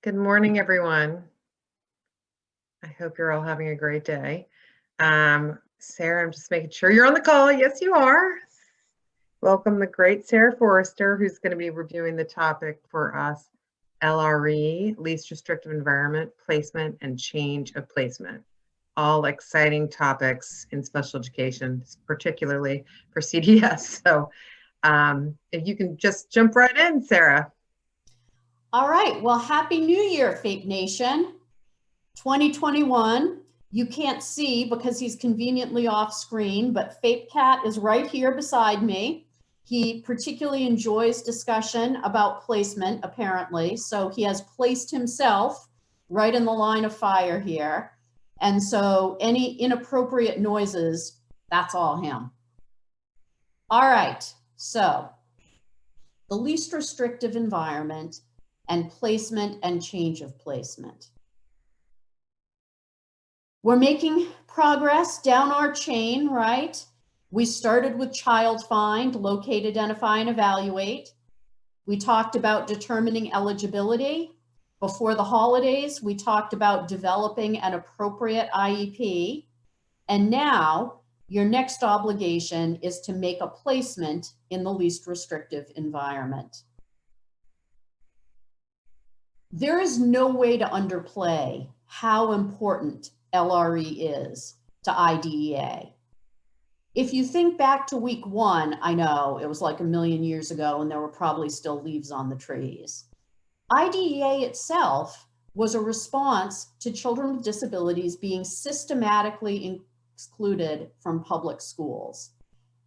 Good morning, everyone. I hope you're all having a great day. Sarah, I'm just making sure you're on the call. Yes, you are. Welcome the great Sarah Forrester, who's going to be reviewing the topic for us, LRE, Least Restrictive Environment, Placement, and Change of Placement. All exciting topics in special education, particularly for CDS. So if you can just jump right in, Sarah. All right, well, Happy New Year, FAPE Nation. 2021, you can't see because he's conveniently off screen, but FAPE Cat is right here beside me. He particularly enjoys discussion about placement, apparently, so he has placed himself right in the line of fire here. And so any inappropriate noises, that's all him. All right, so the least restrictive environment and placement and change of placement. We're making progress down our chain, right? We started with child find, locate, identify, and evaluate. We talked about determining eligibility. Before the holidays, we talked about developing an appropriate IEP. And now your next obligation is to make a placement in the least restrictive environment. There is no way to underplay how important LRE is to IDEA. If you think back to week 1, I know it was like a million years ago and there were probably still leaves on the trees. IDEA itself was a response to children with disabilities being systematically excluded from public schools.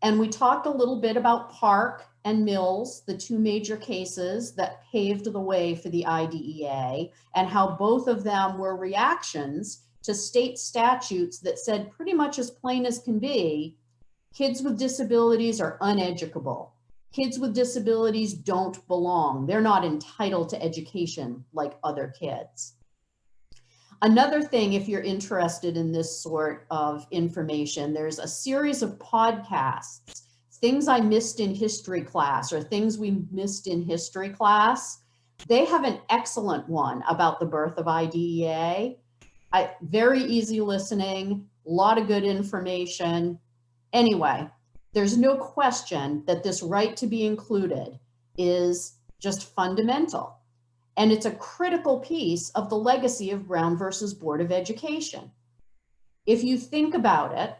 And we talked a little bit about Park and Mills, the two major cases that paved the way for the IDEA, and how both of them were reactions to state statutes that said pretty much as plain as can be, kids with disabilities are uneducable. Kids with disabilities don't belong. They're not entitled to education like other kids. Another thing, if you're interested in this sort of information, there's a series of podcasts, things I missed in history class or things we missed in history class. They have an excellent one about the birth of IDEA. Very easy listening, a lot of good information. Anyway, there's no question that this right to be included is just fundamental. And it's a critical piece of the legacy of Brown versus Board of Education. If you think about it,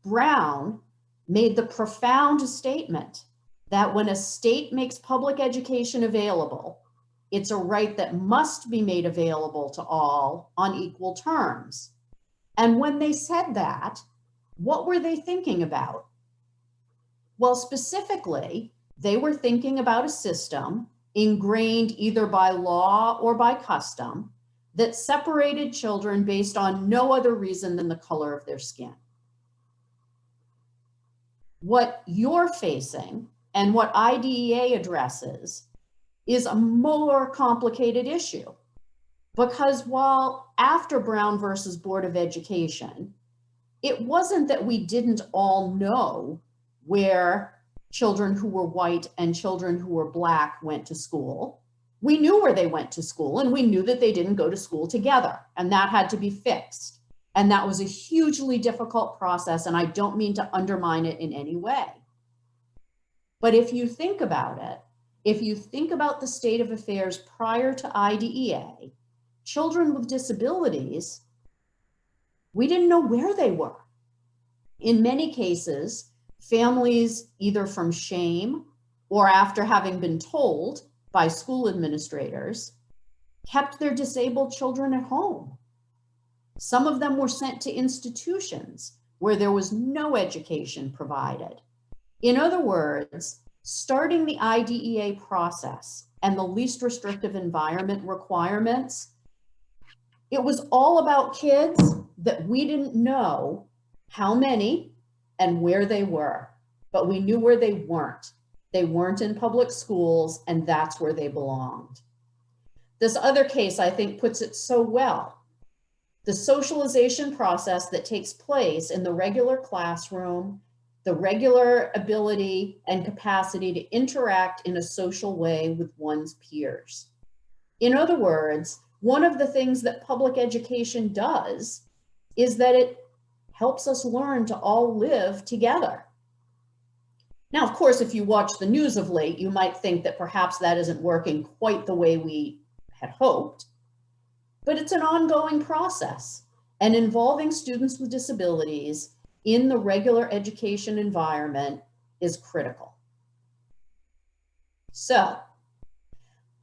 Brown made the profound statement that when a state makes public education available, it's a right that must be made available to all on equal terms. And when they said that, what were they thinking about? Well, specifically, they were thinking about a system ingrained either by law or by custom that separated children based on no other reason than the color of their skin. What you're facing and what IDEA addresses is a more complicated issue, because while after Brown versus Board of Education, it wasn't that we didn't all know where children who were white and children who were Black went to school. We knew where they went to school, and we knew that they didn't go to school together, and that had to be fixed. And that was a hugely difficult process, and I don't mean to undermine it in any way. But if you think about it, if you think about the state of affairs prior to IDEA, children with disabilities, we didn't know where they were. In many cases, families, either from shame or after having been told by school administrators, kept their disabled children at home. Some of them were sent to institutions where there was no education provided. In other words, starting the IDEA process and the least restrictive environment requirements, it was all about kids that we didn't know how many and where they were, but we knew where they weren't. They weren't in public schools, and that's where they belonged. This other case, I think, puts it so well. The socialization process that takes place in the regular classroom, the regular ability and capacity to interact in a social way with one's peers. In other words, one of the things that public education does is that it helps us learn to all live together. Now, of course, if you watch the news of late, you might think that perhaps that isn't working quite the way we had hoped, but it's an ongoing process, and involving students with disabilities in the regular education environment is critical. So,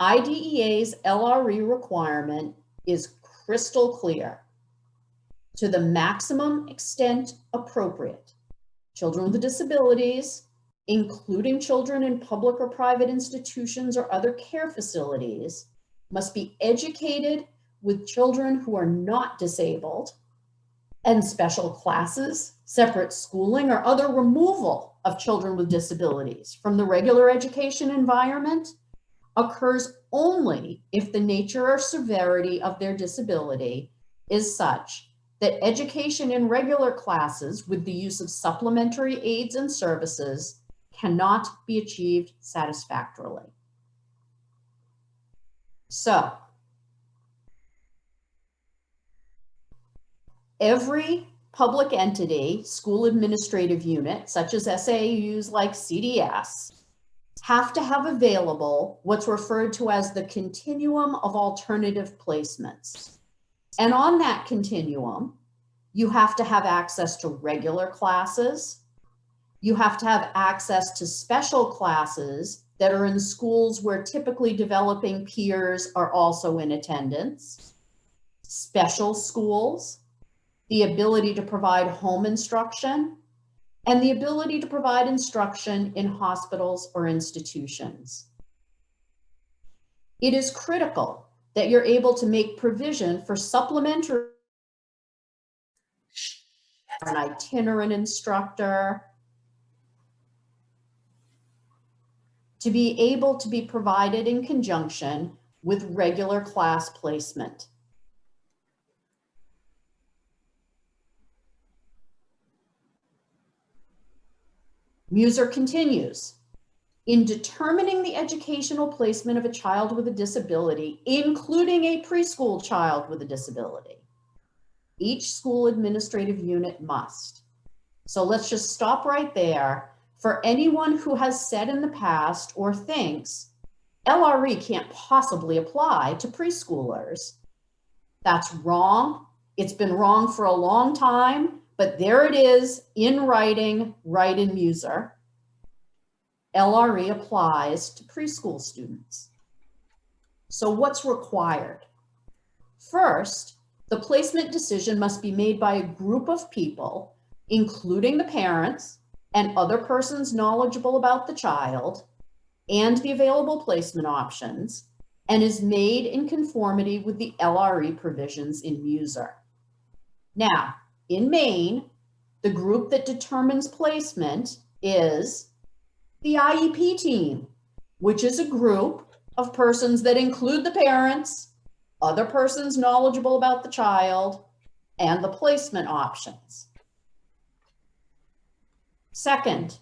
IDEA's LRE requirement is crystal clear. To the maximum extent appropriate, children with disabilities, including children in public or private institutions or other care facilities, must be educated with children who are not disabled, and special classes, separate schooling, or other removal of children with disabilities from the regular education environment occurs only if the nature or severity of their disability is such that education in regular classes with the use of supplementary aids and services cannot be achieved satisfactorily. So, every public entity, school administrative unit, such as SAUs like CDS, have to have available what's referred to as the continuum of alternative placements. And on that continuum, you have to have access to regular classes. You have to have access to special classes that are in schools where typically developing peers are also in attendance, special schools, the ability to provide home instruction, and the ability to provide instruction in hospitals or institutions. It is critical that you're able to make provision for supplementary, an itinerant instructor, to be able to be provided in conjunction with regular class placement. Muser continues, in determining the educational placement of a child with a disability, including a preschool child with a disability, each school administrative unit must. So let's just stop right there. For anyone who has said in the past or thinks LRE can't possibly apply to preschoolers, that's wrong. It's been wrong for a long time, but there it is in writing, right in Muser. LRE applies to preschool students. So what's required? First, the placement decision must be made by a group of people, including the parents and other persons knowledgeable about the child and the available placement options, and is made in conformity with the LRE provisions in Muser. Now, in Maine, the group that determines placement is the IEP team, which is a group of persons that include the parents, other persons knowledgeable about the child, and the placement options. Second,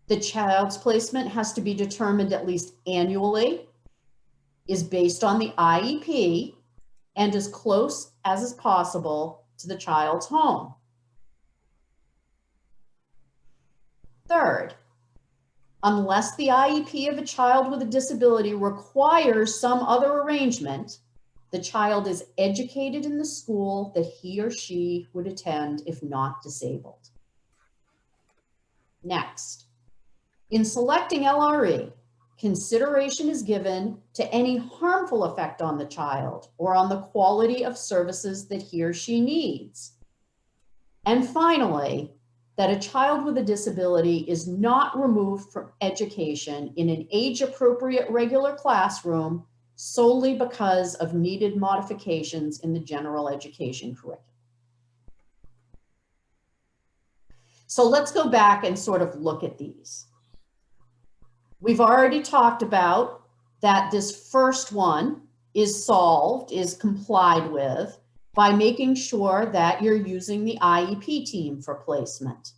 the child's placement has to be determined at least annually, is based on the IEP, and as close as is possible to the child's home. Third, unless the IEP of a child with a disability requires some other arrangement, the child is educated in the school that he or she would attend if not disabled. Next, in selecting LRE, consideration is given to any harmful effect on the child or on the quality of services that he or she needs. And finally, that a child with a disability is not removed from education in an age-appropriate regular classroom solely because of needed modifications in the general education curriculum. So let's go back and sort of look at these. We've already talked about that this first one is solved, is complied with by making sure that you're using the IEP team for placement.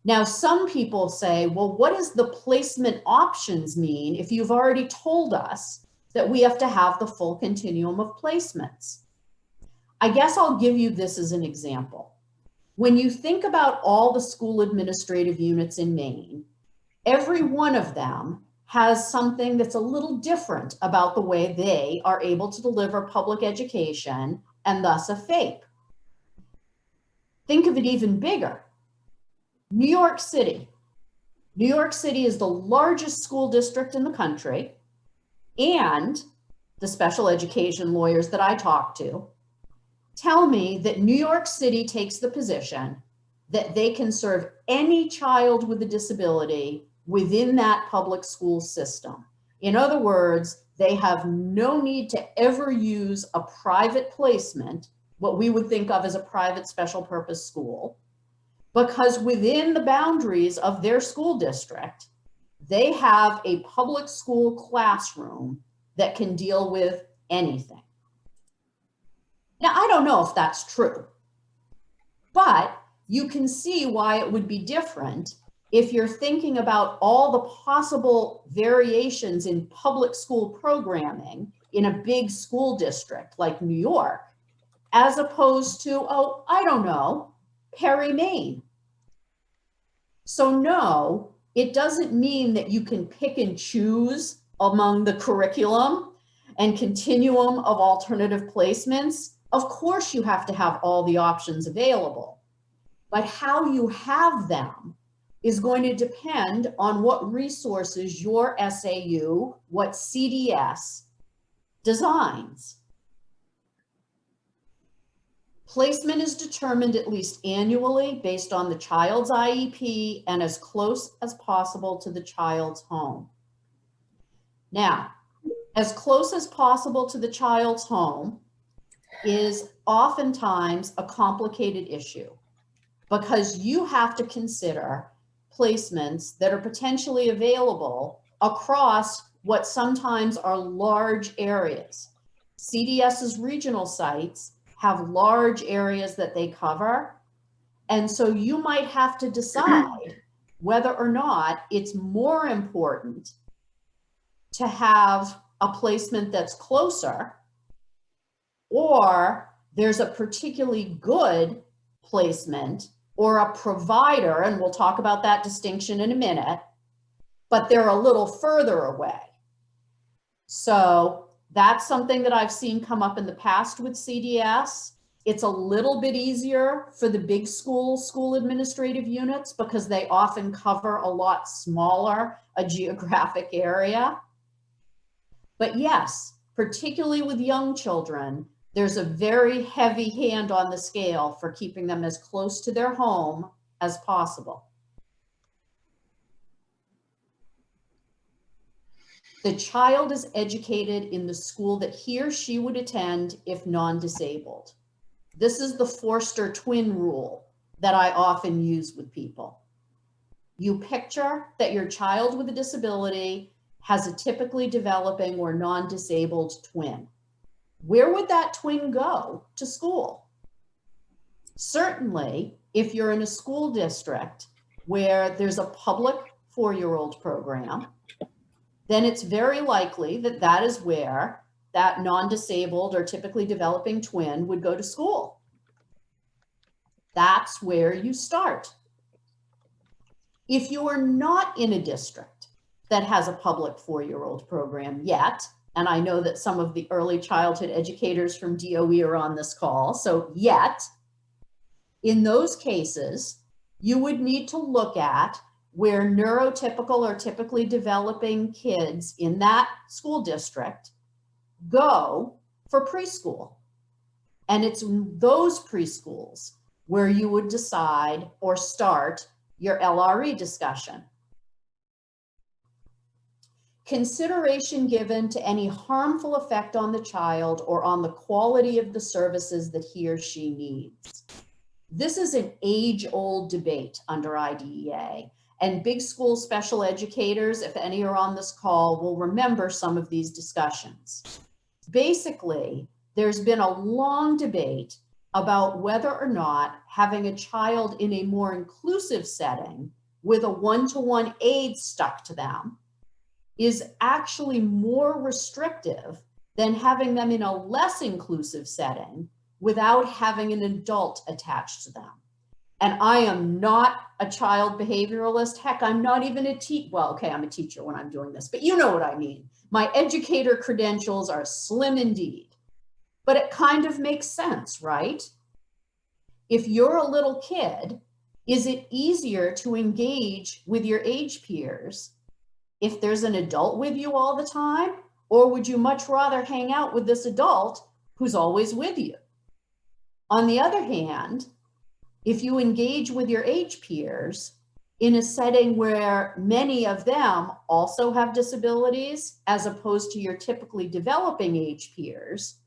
Now, some people say, well, what does the placement options mean if you've already told us that we have to have the full continuum of placements. I guess I'll give you this as an example. When you think about all the school administrative units in Maine, every one of them has something that's a little different about the way they are able to deliver public education and thus a FAPE. Think of it even bigger. New York City. New York City is the largest school district in the country, and the special education lawyers that I talk to tell me that New York City takes the position that they can serve any child with a disability within that public school system. In other words, they have no need to ever use a private placement, what we would think of as a private special purpose school, because within the boundaries of their school district, they have a public school classroom that can deal with anything. Now, I don't know if that's true, but you can see why it would be different if you're thinking about all the possible variations in public school programming in a big school district like New York, as opposed to, oh, I don't know, Perry, Maine. So no, it doesn't mean that you can pick and choose among the curriculum and continuum of alternative placements. Of course, you have to have all the options available, but how you have them is going to depend on what resources your SAU, what CDS designs. Placement is determined at least annually based on the child's IEP and as close as possible to the child's home. Now, as close as possible to the child's home is oftentimes a complicated issue because you have to consider placements that are potentially available across what sometimes are large areas. CDS's regional sites have large areas that they cover. And so you might have to decide whether or not it's more important to have a placement that's closer, or there's a particularly good placement or a provider, and we'll talk about that distinction in a minute, but they're a little further away. So that's something that I've seen come up in the past with CDS. It's a little bit easier for the big school administrative units because they often cover a lot smaller a geographic area. But yes, particularly with young children, there's a very heavy hand on the scale for keeping them as close to their home as possible. The child is educated in the school that he or she would attend if non-disabled. This is the Forster twin rule that I often use with people. You picture that your child with a disability has a typically developing or non-disabled twin. Where would that twin go to school? Certainly, if you're in a school district where there's a public 4-year-old program, then it's very likely that that is where that non-disabled or typically developing twin would go to school. That's where you start. If you are not in a district that has a public 4-year-old program yet, and I know that some of the early childhood educators from DOE are on this call, so yet, in those cases, you would need to look at where neurotypical or typically developing kids in that school district go for preschool. And it's in those preschools where you would decide or start your LRE discussion. Consideration given to any harmful effect on the child or on the quality of the services that he or she needs. This is an age-old debate under IDEA, and big school special educators, if any are on this call, will remember some of these discussions. Basically, there's been a long debate about whether or not having a child in a more inclusive setting with a one-to-one aid stuck to them is actually more restrictive than having them in a less inclusive setting without having an adult attached to them. And I am not a child behavioralist. Heck, I'm not even a teacher. Well, okay, I'm a teacher when I'm doing this, but you know what I mean. My educator credentials are slim indeed, but it kind of makes sense, right? If you're a little kid, is it easier to engage with your age peers if there's an adult with you all the time? Or would you much rather hang out with this adult who's always with you? On the other hand, if you engage with your age peers in a setting where many of them also have disabilities, as opposed to your typically developing age peers,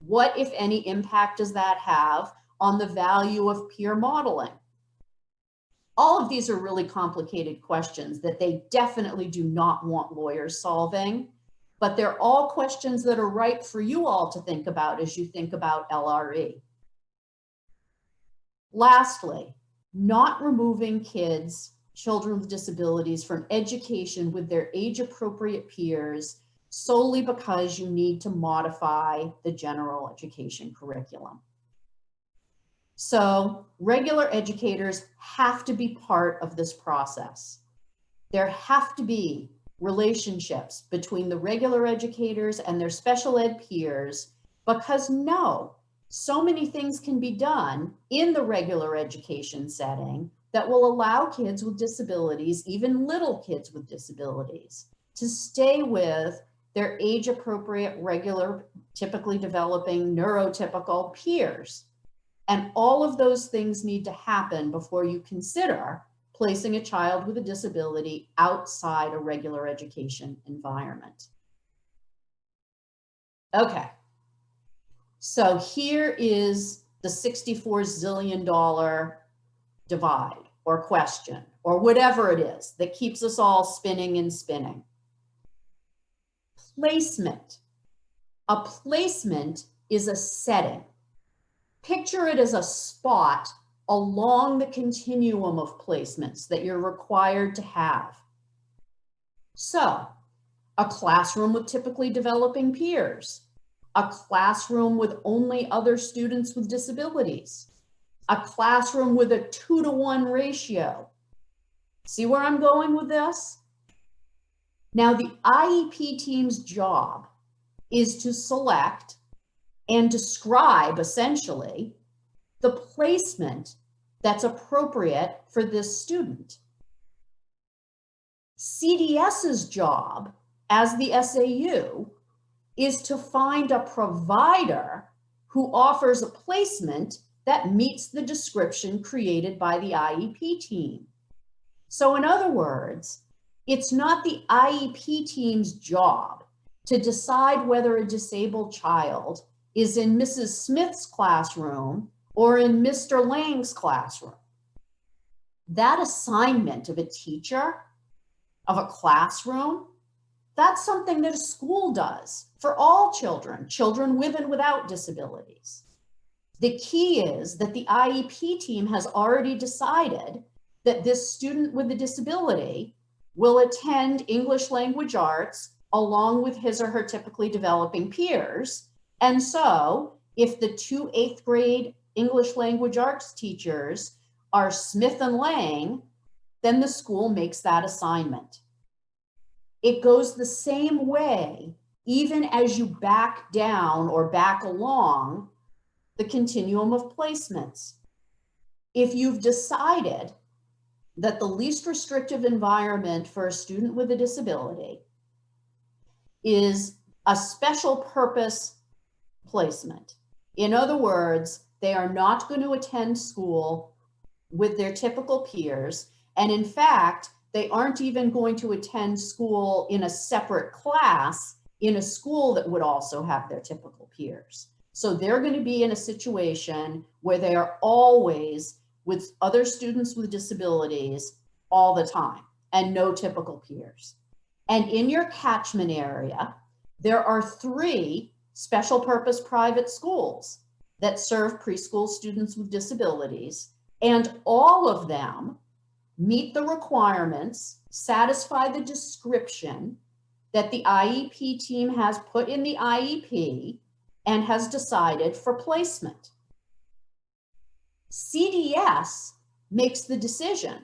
what, if any, impact does that have on the value of peer modeling? All of these are really complicated questions that they definitely do not want lawyers solving, but they're all questions that are ripe for you all to think about as you think about LRE. Lastly, not removing children with disabilities from education with their age-appropriate peers solely because you need to modify the general education curriculum. So regular educators have to be part of this process. There have to be relationships between the regular educators and their special ed peers, because so many things can be done in the regular education setting that will allow kids with disabilities, even little kids with disabilities, to stay with their age-appropriate, regular, typically developing neurotypical peers. And all of those things need to happen before you consider placing a child with a disability outside a regular education environment. Okay. So here is the $64 zillion divide or question or whatever it is that keeps us all spinning and spinning. Placement. A placement is a setting. Picture it as a spot along the continuum of placements that you're required to have. So, a classroom with typically developing peers, a classroom with only other students with disabilities, a classroom with a 2-to-1 ratio. See where I'm going with this? Now, the IEP team's job is to select and describe, essentially, the placement that's appropriate for this student. CDS's job as the SAU is to find a provider who offers a placement that meets the description created by the IEP team. So in other words, it's not the IEP team's job to decide whether a disabled child is in Mrs. Smith's classroom or in Mr. Lang's classroom. That assignment of a teacher, of a classroom, that's something that a school does for all children, children with and without disabilities. The key is that the IEP team has already decided that this student with a disability will attend English language arts along with his or her typically developing peers. And so if the 2 8th grade English language arts teachers are Smith and Lang, then the school makes that assignment. It goes the same way, even as you back down or back along the continuum of placements. If you've decided that the least restrictive environment for a student with a disability is a special purpose placement. In other words, they are not going to attend school with their typical peers. And in fact, they aren't even going to attend school in a separate class in a school that would also have their typical peers. So they're going to be in a situation where they are always with other students with disabilities all the time and no typical peers. And in your catchment area, there are 3 special purpose private schools that serve preschool students with disabilities, and all of them meet the requirements, satisfy the description that the IEP team has put in the IEP and has decided for placement. CDS makes the decision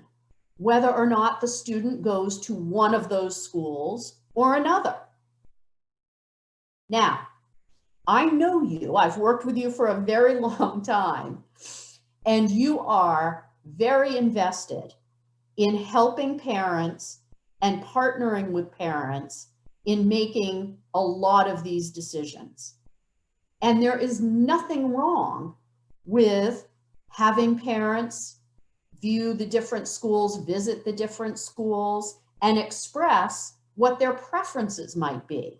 whether or not the student goes to one of those schools or another. Now, I know you, I've worked with you for a very long time, and you are very invested in helping parents and partnering with parents in making a lot of these decisions. And there is nothing wrong with having parents view the different schools, visit the different schools, and express what their preferences might be.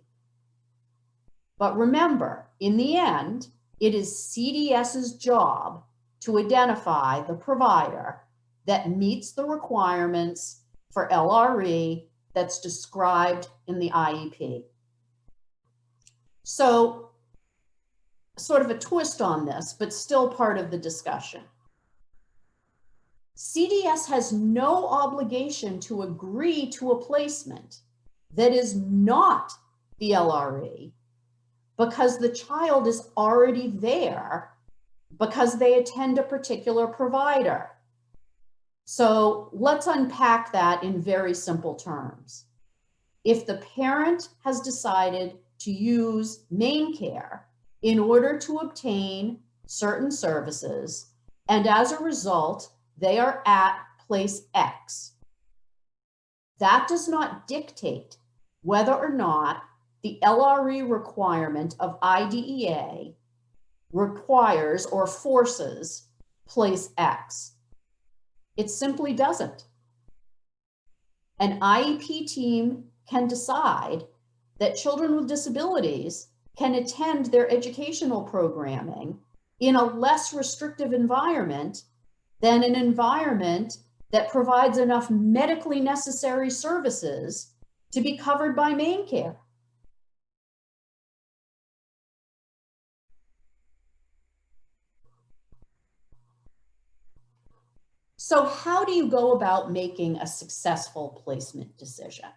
But remember, in the end, it is CDS's job to identify the provider that meets the requirements for LRE that's described in the IEP. So, sort of a twist on this, but still part of the discussion. CDS has no obligation to agree to a placement that is not the LRE because the child is already there because they attend a particular provider. So let's unpack that in very simple terms. If the parent has decided to use main care in order to obtain certain services, and as a result, they are at place X, that does not dictate whether or not the LRE requirement of IDEA requires or forces place X. It simply doesn't. An IEP team can decide that children with disabilities can attend their educational programming in a less restrictive environment than an environment that provides enough medically necessary services to be covered by main care. So how do you go about making a successful placement decision?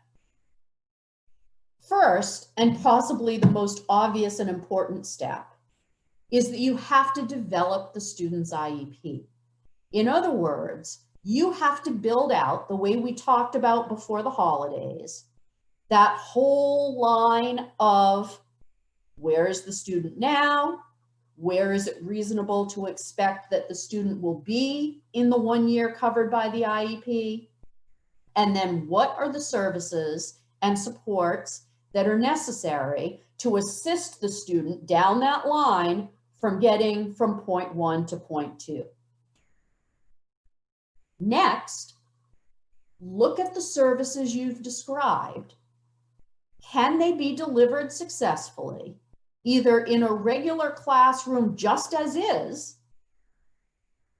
First, and possibly the most obvious and important step, is that you have to develop the student's IEP. In other words, you have to build out, the way we talked about before the holidays, that whole line of where is the student now? Where is it reasonable to expect that the student will be in the 1 year covered by the IEP? And then what are the services and supports that are necessary to assist the student down that line from getting from point 1 to point 2? Next, look at the services you've described. Can they be delivered successfully, either in a regular classroom just as is,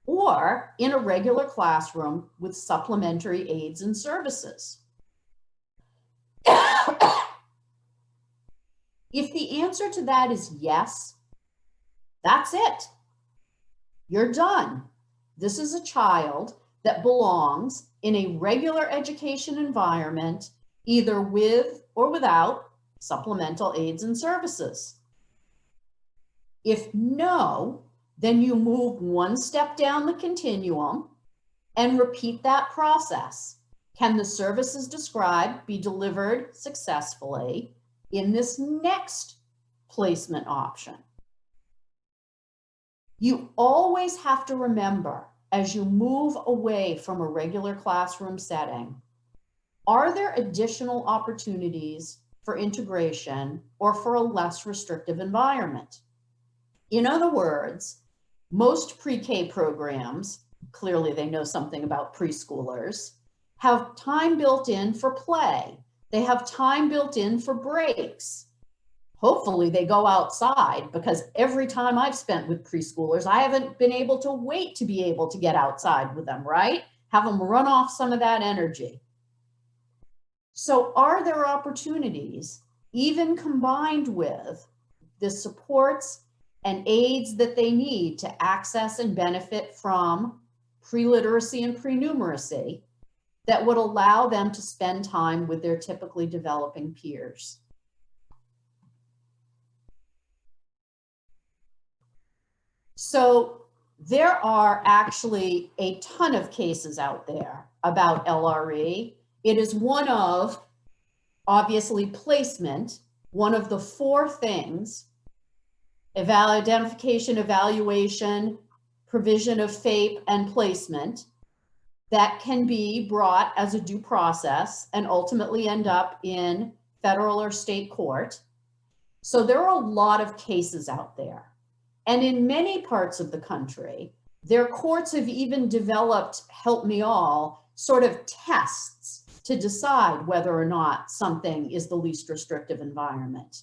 or in a regular classroom with supplementary aids and services? If the answer to that is yes, that's it. You're done. This is a child that belongs in a regular education environment, either with or without supplemental aids and services. If no, then you move one step down the continuum and repeat that process. Can the services described be delivered successfully in this next placement option? You always have to remember, as you move away from a regular classroom setting, are there additional opportunities for integration or for a less restrictive environment? In other words, most pre-K programs, clearly they know something about preschoolers, have time built in for play. They have time built in for breaks. Hopefully they go outside, because every time I've spent with preschoolers, I haven't been able to wait to be able to get outside with them, right? Have them run off some of that energy. So are there opportunities, even combined with the supports and aids that they need to access and benefit from pre-literacy and pre-numeracy, that would allow them to spend time with their typically developing peers. So there are actually a ton of cases out there about LRE. It is one of, obviously, placement, one of the 4 things: identification, evaluation, provision of FAPE, and placement, that can be brought as a due process and ultimately end up in federal or state court. So there are a lot of cases out there. And in many parts of the country, their courts have even developed, help me all, sort of tests to decide whether or not something is the least restrictive environment.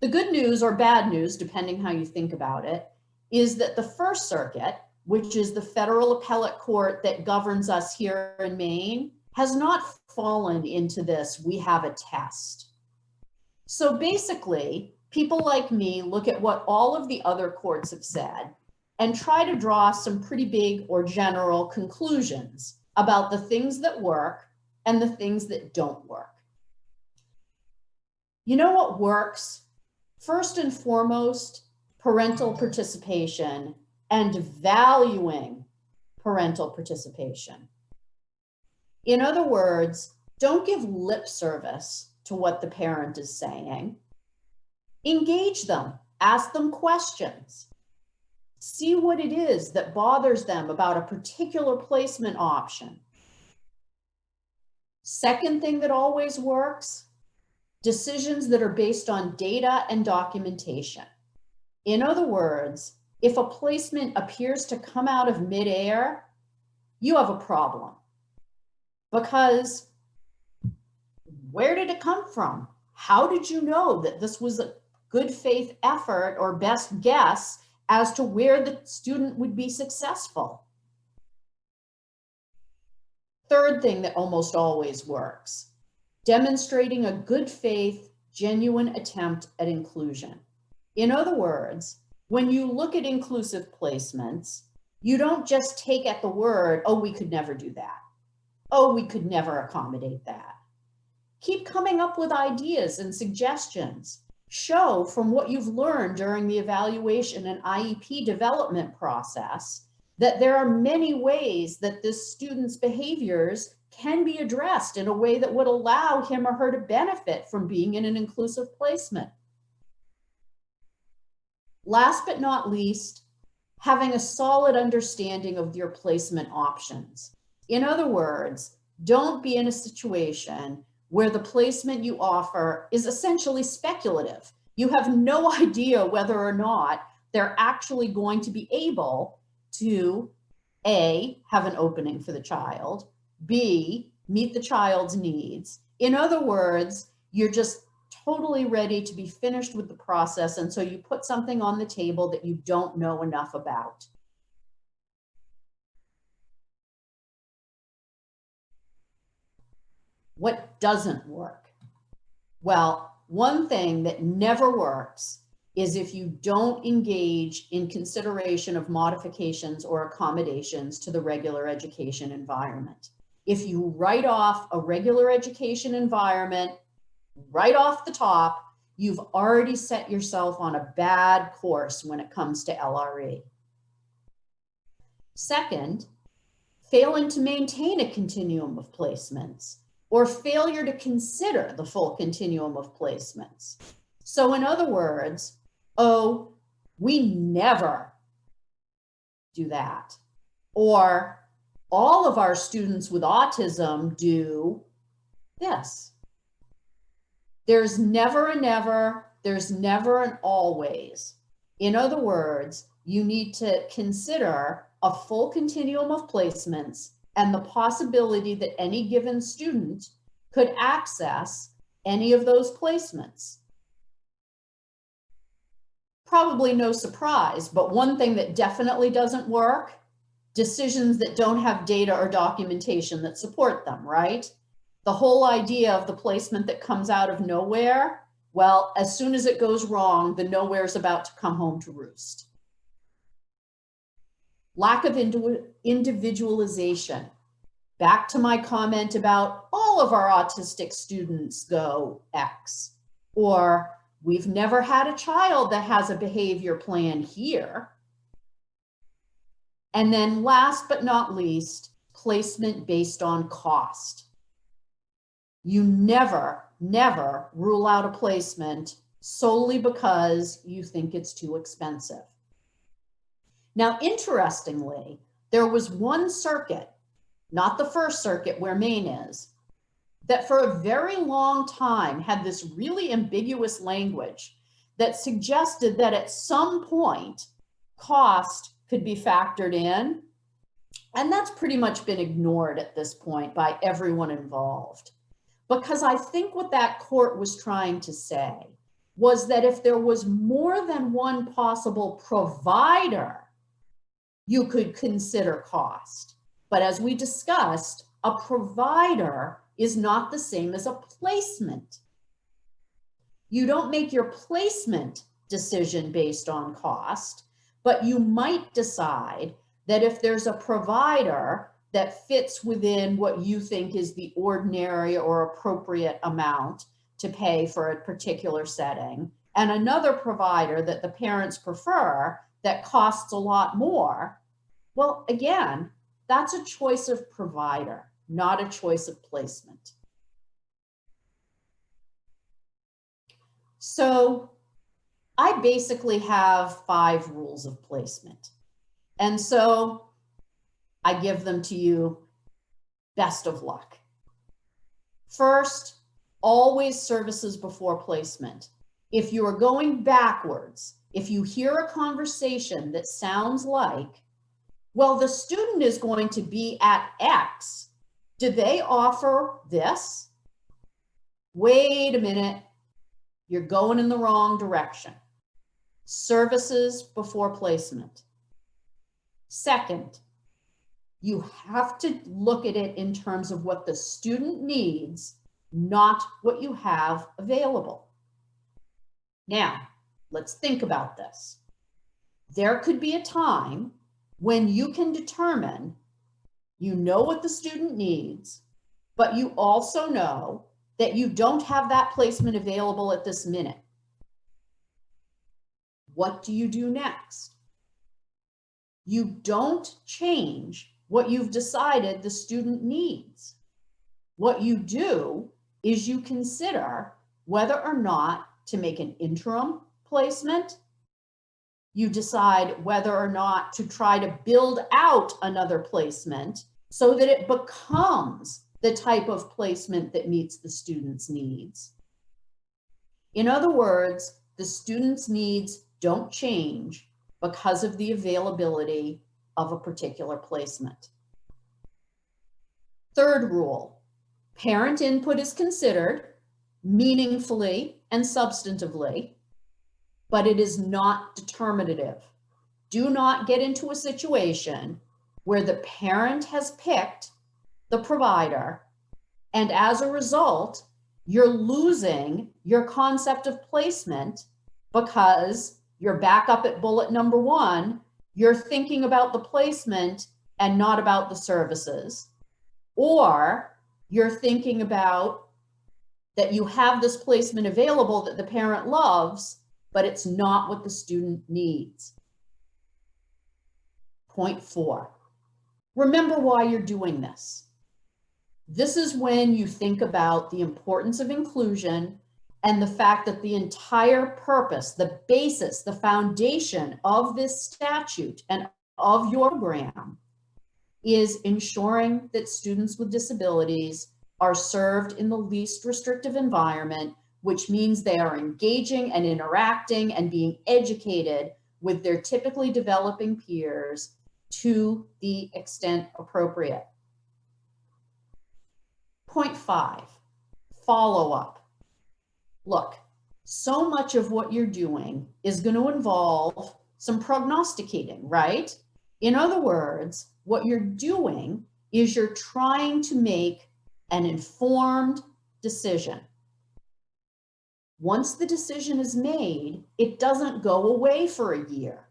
The good news, or bad news, depending how you think about it, is that the First Circuit, which is the federal appellate court that governs us here in Maine, has not fallen into this, we have a test. So basically, people like me look at what all of the other courts have said and try to draw some pretty big or general conclusions about the things that work and the things that don't work. You know what works? First and foremost, parental participation and valuing parental participation. In other words, don't give lip service to what the parent is saying. Engage them, ask them questions. See what it is that bothers them about a particular placement option. Second thing that always works, decisions that are based on data and documentation. In other words, if a placement appears to come out of midair, you have a problem. Because where did it come from? How did you know that this was a good faith effort or best guess as to where the student would be successful? Third thing that almost always works, demonstrating a good faith, genuine attempt at inclusion. In other words, when you look at inclusive placements, you don't just take at the word, oh, we could never do that. Oh, we could never accommodate that. Keep coming up with ideas and suggestions. Show from what you've learned during the evaluation and IEP development process that there are many ways that this student's behaviors can be addressed in a way that would allow him or her to benefit from being in an inclusive placement. Last but not least, having a solid understanding of your placement options. In other words, don't be in a situation where the placement you offer is essentially speculative. You have no idea whether or not they're actually going to be able to A, have an opening for the child, B, meet the child's needs. In other words, you're just totally ready to be finished with the process, and so you put something on the table that you don't know enough about. What doesn't work? Well, one thing that never works is if you don't engage in consideration of modifications or accommodations to the regular education environment. If you write off a regular education environment right off the top, you've already set yourself on a bad course when it comes to LRE. Second, failing to maintain a continuum of placements, or failure to consider the full continuum of placements. So in other words, oh, we never do that. Or all of our students with autism do this. There's never a never, there's never an always. In other words, you need to consider a full continuum of placements and the possibility that any given student could access any of those placements. Probably no surprise, but one thing that definitely doesn't work, decisions that don't have data or documentation that support them, right? The whole idea of the placement that comes out of nowhere, well, as soon as it goes wrong, the nowhere is about to come home to roost. Lack of individualization. Back to my comment about all of our autistic students go X, or we've never had a child that has a behavior plan here. And then last but not least, placement based on cost. You never rule out a placement solely because you think it's too expensive. Now, interestingly, there was one circuit, not the First Circuit where Maine is, that for a very long time had this really ambiguous language that suggested that at some point cost could be factored in. And that's pretty much been ignored at this point by everyone involved. Because I think what that court was trying to say was that if there was more than one possible provider, you could consider cost. But as we discussed, a provider is not the same as a placement. You don't make your placement decision based on cost, but you might decide that if there's a provider that fits within what you think is the ordinary or appropriate amount to pay for a particular setting, and another provider that the parents prefer that costs a lot more, well, again, that's a choice of provider, not a choice of placement. So I basically have 5 rules of placement. And so I give them to you. Best of luck. First, always services before placement. If you are going backwards, if you hear a conversation that sounds like, well, the student is going to be at X, do they offer this? Wait a minute, you're going in the wrong direction. Services before placement. Second, you have to look at it in terms of what the student needs, not what you have available. Now, let's think about this. There could be a time when you can determine, you know what the student needs, but you also know that you don't have that placement available at this minute. What do you do next? You don't change what you've decided the student needs. What you do is you consider whether or not to make an interim placement. You decide whether or not to try to build out another placement so that it becomes the type of placement that meets the student's needs. In other words, the student's needs don't change because of the availability of a particular placement. Third rule, parent input is considered meaningfully and substantively, but it is not determinative. Do not get into a situation where the parent has picked the provider, and as a result, you're losing your concept of placement because you're back up at bullet number 1, you're thinking about the placement and not about the services. Or you're thinking about that you have this placement available that the parent loves, but it's not what the student needs. Point 4, remember why you're doing this. This is when you think about the importance of inclusion and the fact that the entire purpose, the basis, the foundation of this statute and of your program is ensuring that students with disabilities are served in the least restrictive environment, which means they are engaging and interacting and being educated with their typically developing peers to the extent appropriate. Point 5, follow-up. Look, so much of what you're doing is going to involve some prognosticating, right? In other words, what you're doing is you're trying to make an informed decision. Once the decision is made, it doesn't go away for a year.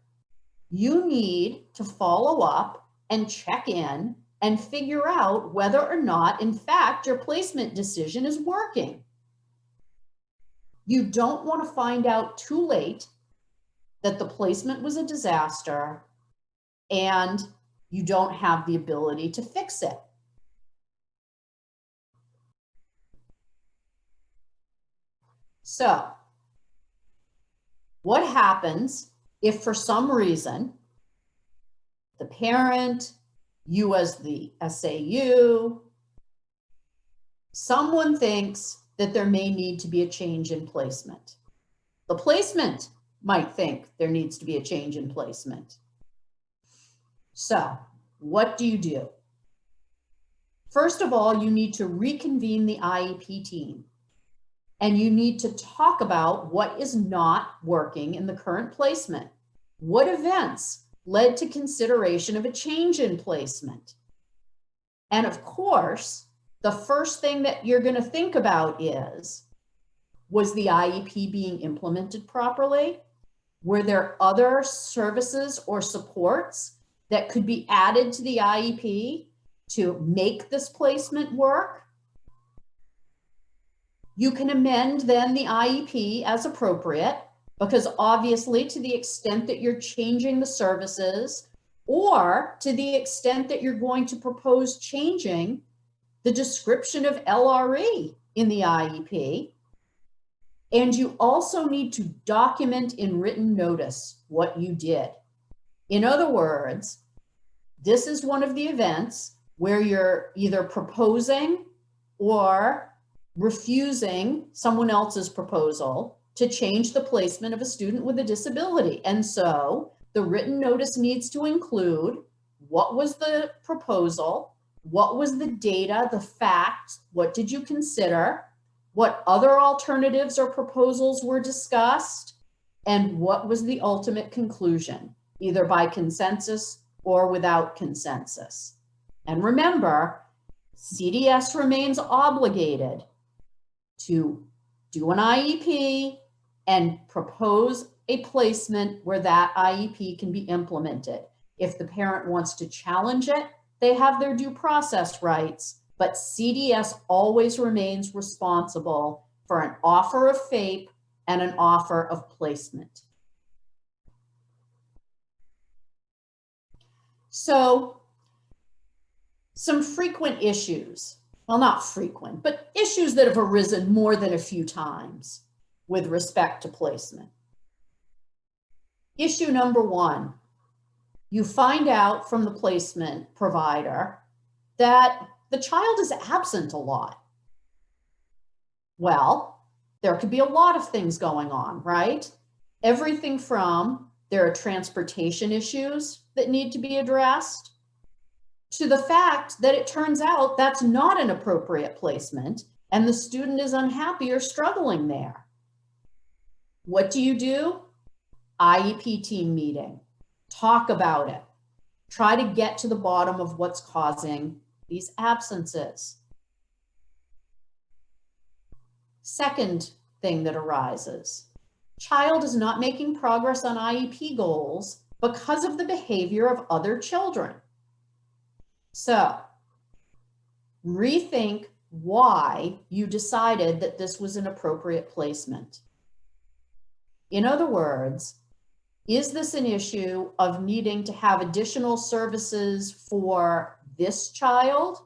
You need to follow up and check in and figure out whether or not, in fact, your placement decision is working. You don't want to find out too late that the placement was a disaster and you don't have the ability to fix it. So, what happens if for some reason the parent, you as the SAU, someone thinks that there may need to be a change in placement? The placement might think there needs to be a change in placement. So, what do you do? First of all, you need to reconvene the IEP team, and you need to talk about what is not working in the current placement. What events led to consideration of a change in placement? And of course, the first thing that you're going to think about is, was the IEP being implemented properly? Were there other services or supports that could be added to the IEP to make this placement work? You can amend then the IEP as appropriate, because obviously to the extent that you're changing the services, or to the extent that you're going to propose changing the description of LRE in the IEP, and you also need to document in written notice what you did. In other words, this is one of the events where you're either proposing or refusing someone else's proposal to change the placement of a student with a disability. And so the written notice needs to include what was the proposal, what was the data, the facts, what did you consider, what other alternatives or proposals were discussed, and what was the ultimate conclusion, either by consensus or without consensus. And remember, CDS remains obligated to do an IEP and propose a placement where that IEP can be implemented. If the parent wants to challenge it, they have their due process rights, but CDS always remains responsible for an offer of FAPE and an offer of placement. So, some frequent issues, well, not frequent, but issues that have arisen more than a few times with respect to placement. Issue number one, you find out from the placement provider that the child is absent a lot. Well, there could be a lot of things going on, right? Everything from there are transportation issues that need to be addressed, to the fact that it turns out that's not an appropriate placement and the student is unhappy or struggling there. What do? IEP team meeting. Talk about it. Try to get to the bottom of what's causing these absences. Second thing that arises, child is not making progress on IEP goals because of the behavior of other children. So, rethink why you decided that this was an appropriate placement. In other words, is this an issue of needing to have additional services for this child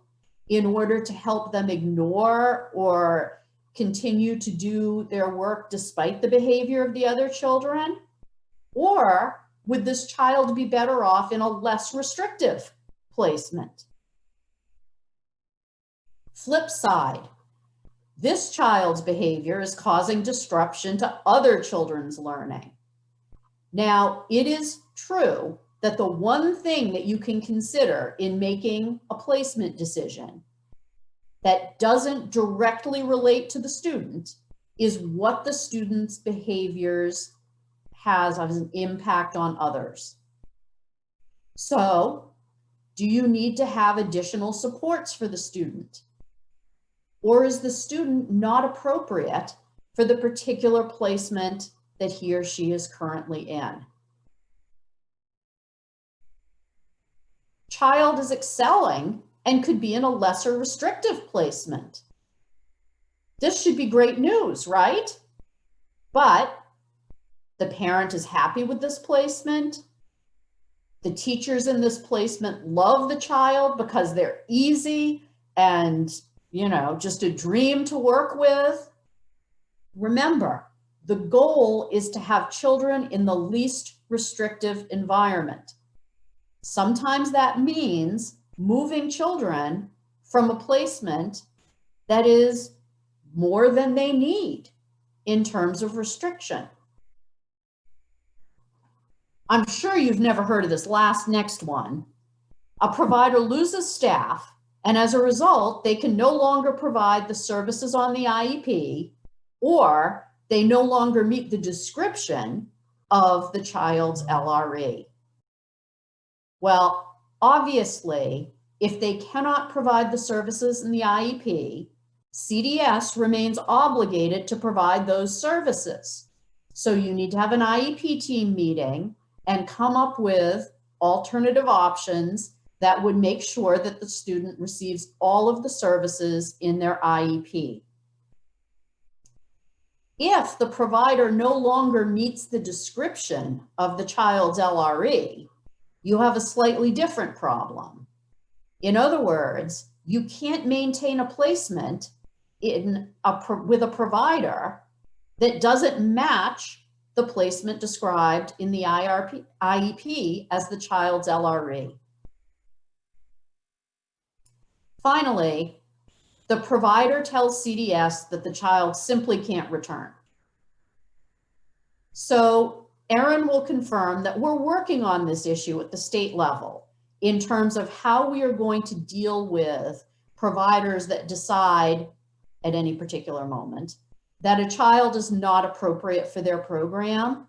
in order to help them ignore or continue to do their work despite the behavior of the other children? Or would this child be better off in a less restrictive placement? Flip side, this child's behavior is causing disruption to other children's learning. Now, it is true that the one thing that you can consider in making a placement decision that doesn't directly relate to the student is what the student's behaviors has as an impact on others. So, do you need to have additional supports for the student? Or is the student not appropriate for the particular placement that he or she is currently in? child is excelling and could be in a lesser restrictive placement. This should be great news, right? But the parent is happy with this placement. The teachers in this placement love the child because they're easy and, you know, just a dream to work with. Remember, the goal is to have children in the least restrictive environment. Sometimes that means moving children from a placement that is more than they need in terms of restriction. I'm sure you've never heard of this next one. A provider loses staff, and as a result, they can no longer provide the services on the IEP, or they no longer meet the description of the child's LRE. Well, obviously, if they cannot provide the services in the IEP, CDS remains obligated to provide those services. So you need to have an IEP team meeting and come up with alternative options that would make sure that the student receives all of the services in their IEP. If the provider no longer meets the description of the child's LRE, you have a slightly different problem. In other words, you can't maintain a placement with a provider that doesn't match the placement described in the IEP as the child's LRE. Finally, the provider tells CDS that the child simply can't return. So Erin will confirm that we're working on this issue at the state level in terms of how we are going to deal with providers that decide at any particular moment that a child is not appropriate for their program.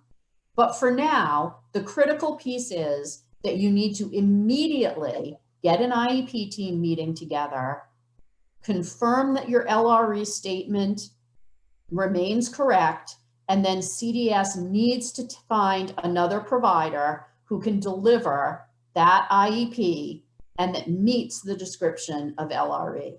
But for now, the critical piece is that you need to immediately get an IEP team meeting together, confirm that your LRE statement remains correct, and then CDS needs to find another provider who can deliver that IEP and that meets the description of LRE.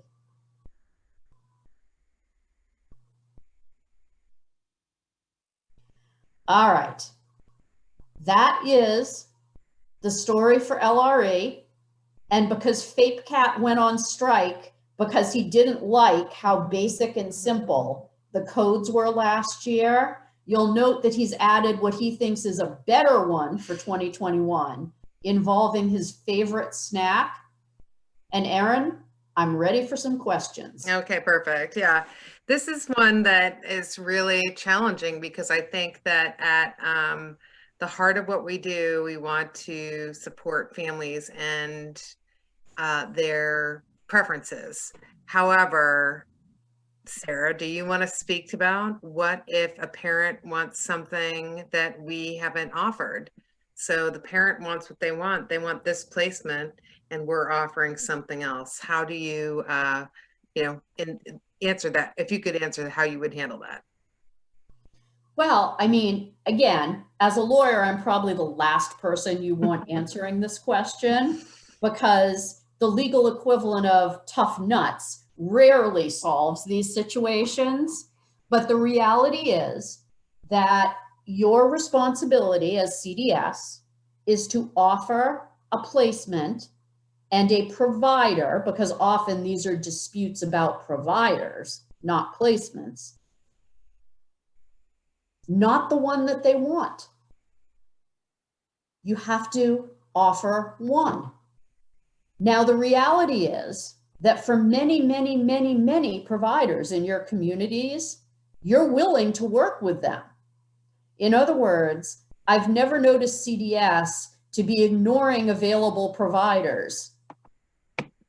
All right, that is the story for LRE. And because FAPECAT went on strike because he didn't like how basic and simple the codes were last year, you'll note that he's added what he thinks is a better one for 2021 involving his favorite snack. And Erin, I'm ready for some questions. Okay, perfect. Yeah, this is one that is really challenging because I think that at the heart of what we do, we want to support families and their preferences. However, Sarah, do you want to speak about what if a parent wants something that we haven't offered? So the parent wants what they want this placement, and we're offering something else. How do you, answer that? If you could answer how you would handle that. Well, I mean, again, as a lawyer, I'm probably the last person you want answering this question because the legal equivalent of tough nuts rarely solves these situations. But the reality is that your responsibility as CDS is to offer a placement and a provider, because often these are disputes about providers, not placements, not the one that they want. You have to offer one. Now, the reality is that for many, many, many, many providers in your communities, you're willing to work with them. In other words, I've never noticed CDS to be ignoring available providers.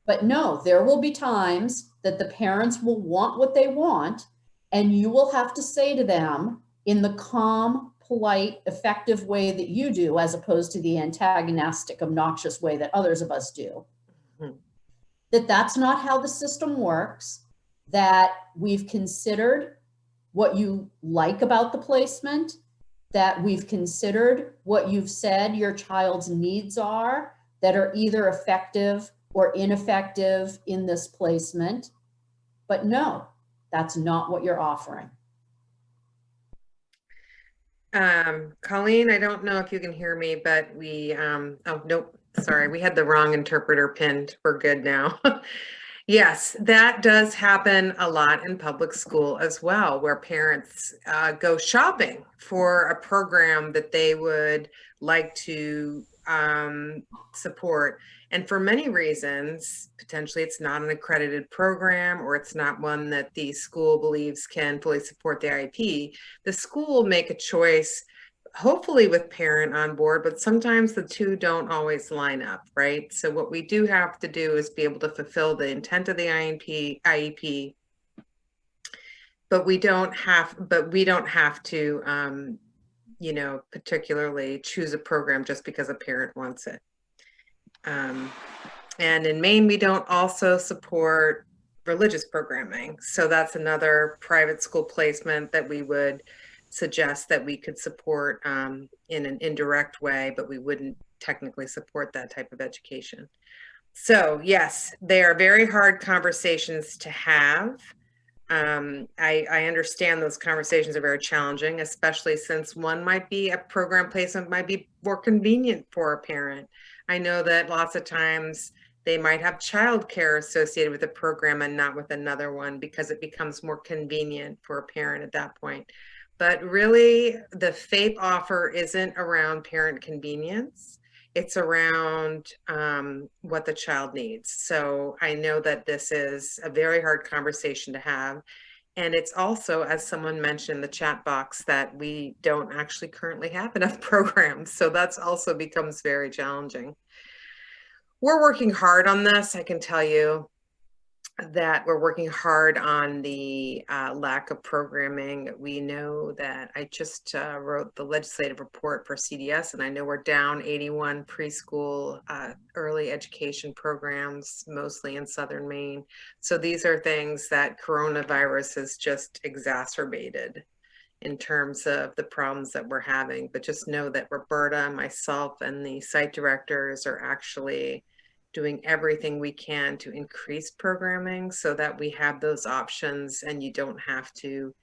But no, there will be times that the parents will want what they want, and you will have to say to them in the calm, polite, effective way that you do, as opposed to the antagonistic, obnoxious way that others of us do, that that's not how the system works, that we've considered what you like about the placement, that we've considered what you've said your child's needs are, that are either effective or ineffective in this placement. But no, that's not what you're offering. Colleen, I don't know if you can hear me, but we, oh, nope, sorry, we had the wrong interpreter pinned. We're good now. Yes, that does happen a lot in public school as well, where parents go shopping for a program that they would like to support. And for many reasons, potentially it's not an accredited program, or it's not one that the school believes can fully support the IEP. The school will make a choice, hopefully with parent on board, but sometimes the two don't always line up, right? So what we do have to do is be able to fulfill the intent of the IEP, but we don't have to, you know, particularly choose a program just because a parent wants it. And in Maine, we don't also support religious programming. So that's another private school placement that we would suggest that we could support in an indirect way, but we wouldn't technically support that type of education. So yes, they are very hard conversations to have. I understand those conversations are very challenging, especially since one might be a program placement might be more convenient for a parent. I know that lots of times they might have childcare associated with a program and not with another one because it becomes more convenient for a parent at that point. But really, the FAPE offer isn't around parent convenience. It's around what the child needs. So I know that this is a very hard conversation to have. And it's also, as someone mentioned in the chat box, that we don't actually currently have enough programs. So that's also becomes very challenging. We're working hard on this. I can tell you that we're working hard on the lack of programming. We know that I just wrote the legislative report for CDS, and I know we're down 81 preschool early education programs, mostly in Southern Maine. So these are things that coronavirus has just exacerbated in terms of the problems that we're having. But just know that Roberta, myself, and the site directors are actually doing everything we can to increase programming so that we have those options and you don't have to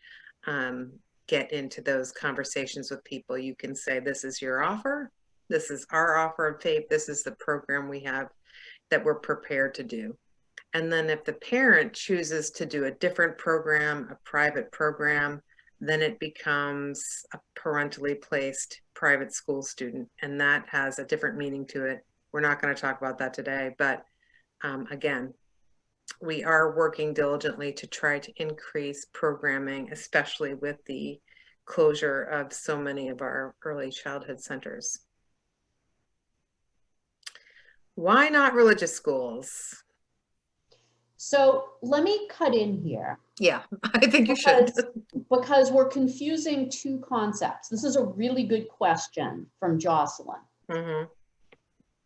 get into those conversations with people. You can say, this is your offer. This is our offer of FAPE. This is the program we have that we're prepared to do. And then if the parent chooses to do a different program, a private program, then it becomes a parentally placed private school student. And that has a different meaning to it. We're not going to talk about that today, but again, we are working diligently to try to increase programming, especially with the closure of so many of our early childhood centers. Why not religious schools? So let me cut in here. Yeah, I think you should. Because we're confusing two concepts. This is a really good question from Jocelyn. Mm-hmm.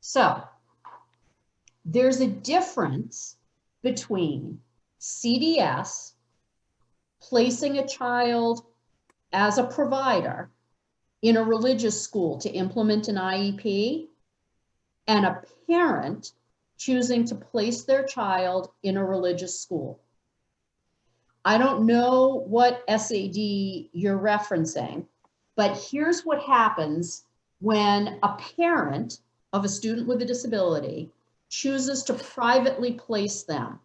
So there's a difference between CDS placing a child as a provider in a religious school to implement an IEP and a parent choosing to place their child in a religious school. I don't know what SAD you're referencing, but here's what happens when a parent of a student with a disability chooses to privately place them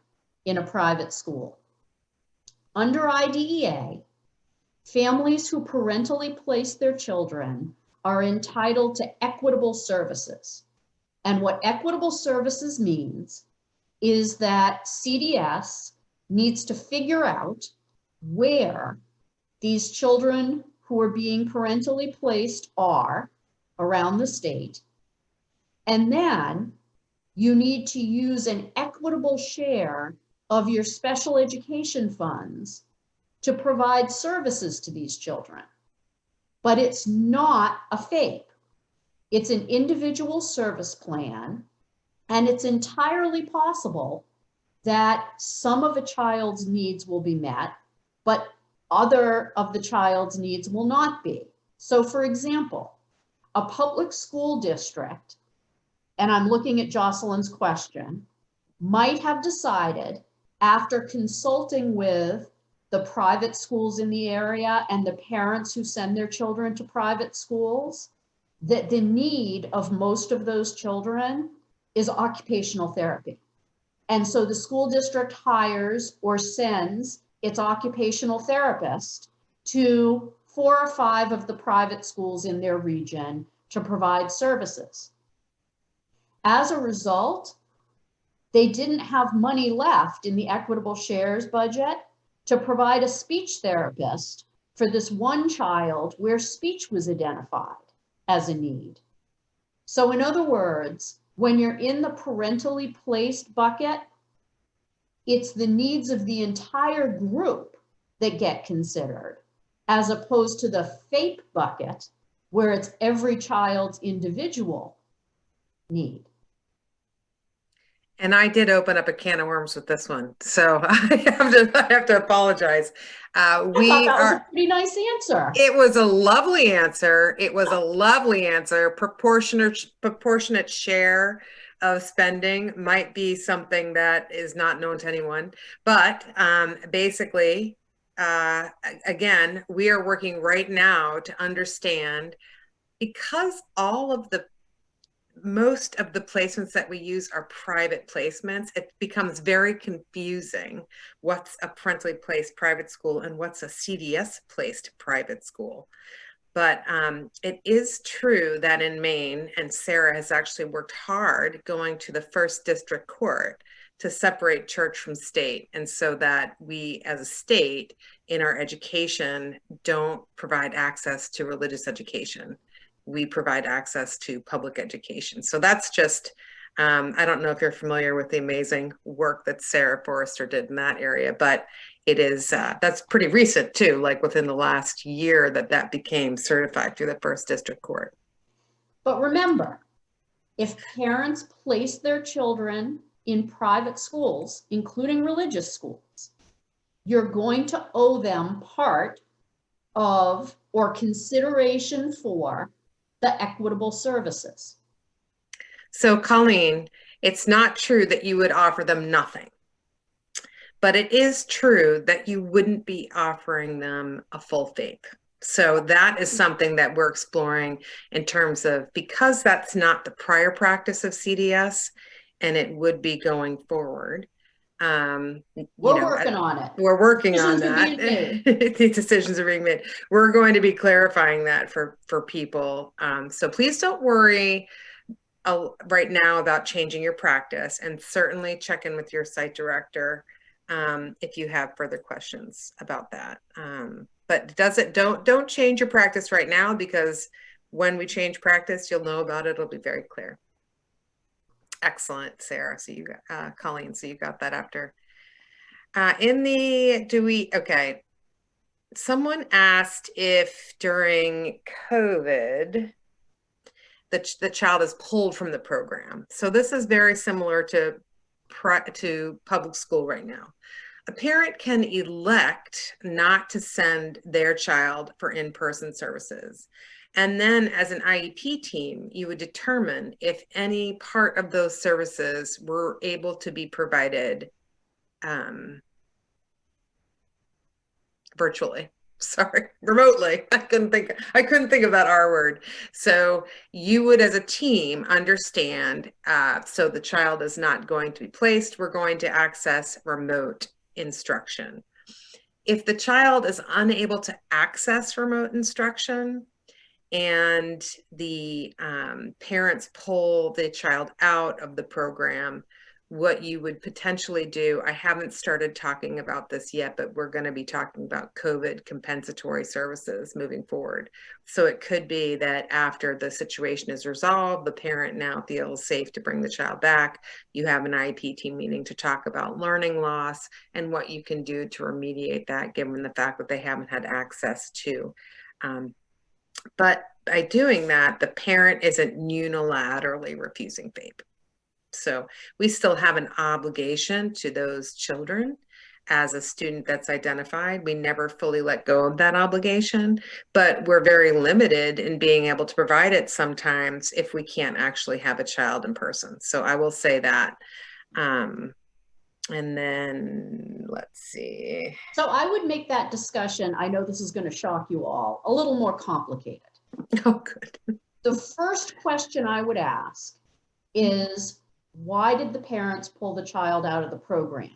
in a private school. Under IDEA, families who parentally place their children are entitled to equitable services. And what equitable services means is that CDS needs to figure out where these children who are being parentally placed are around the state. And then you need to use an equitable share of your special education funds to provide services to these children. But it's not a FAPE. It's an individual service plan, and it's entirely possible that some of a child's needs will be met, but other of the child's needs will not be. So for example, a public school district and I'm looking at Jocelyn's question, might have decided after consulting with the private schools in the area and the parents who send their children to private schools, that the need of most of those children is occupational therapy. And so the school district hires or sends its occupational therapist to 4 or 5 of the private schools in their region to provide services. As a result, they didn't have money left in the equitable shares budget to provide a speech therapist for this one child where speech was identified as a need. So in other words, when you're in the parentally placed bucket, it's the needs of the entire group that get considered, as opposed to the FAPE bucket, where it's every child's individual need. And I did open up a can of worms with this one, so I have to apologize. I thought that was a pretty nice answer. It was a lovely answer. It was a lovely answer. Proportionate share of spending might be something that is not known to anyone, but basically, again, we are working right now to understand, because most of the placements that we use are private placements, it becomes very confusing what's a parentally placed private school and what's a CDS placed private school. But it is true that in Maine, and Sarah has actually worked hard going to the first district court to separate church from state, and so that we as a state in our education don't provide access to religious education. We provide access to public education. So that's just, I don't know if you're familiar with the amazing work that Sarah Forrester did in that area, but it is, that's pretty recent too, like within the last year that became certified through the first district court. But remember, if parents place their children in private schools, including religious schools, you're going to owe them part of or consideration for the equitable services. So Colleen, it's not true that you would offer them nothing, but it is true that you wouldn't be offering them a full FAPE. So that is something that we're exploring in terms of, because that's not the prior practice of CDS, and it would be going forward. We're working on it. We're working on that. The decisions are being made. We're going to be clarifying that for people. So please don't worry right now about changing your practice, and certainly check in with your site director if you have further questions about that. But don't change your practice right now, because when we change practice, you'll know about it. It'll be very clear. Excellent, Sarah. So you got Colleen, so you got that after. Okay. Someone asked if during COVID, the child is pulled from the program. So this is very similar to public school right now. A parent can elect not to send their child for in-person services. And then as an IEP team, you would determine if any part of those services were able to be provided virtually. Sorry, remotely. I couldn't think of that R word. So you would, as a team, understand, so the child is not going to be placed. We're going to access remote instruction. If the child is unable to access remote instruction and the parents pull the child out of the program, what you would potentially do, I haven't started talking about this yet, but we're going to be talking about COVID compensatory services moving forward. So it could be that after the situation is resolved, the parent now feels safe to bring the child back. You have an IEP team meeting to talk about learning loss and what you can do to remediate that, given the fact that they haven't had access to. But by doing that, the parent isn't unilaterally refusing FAPE. So we still have an obligation to those children as a student that's identified. We never fully let go of that obligation, but we're very limited in being able to provide it sometimes if we can't actually have a child in person. So I will say that. And then let's see. So I would make that discussion, I know this is going to shock you all, a little more complicated. Oh, good. The first question I would ask is, why did the parents pull the child out of the program?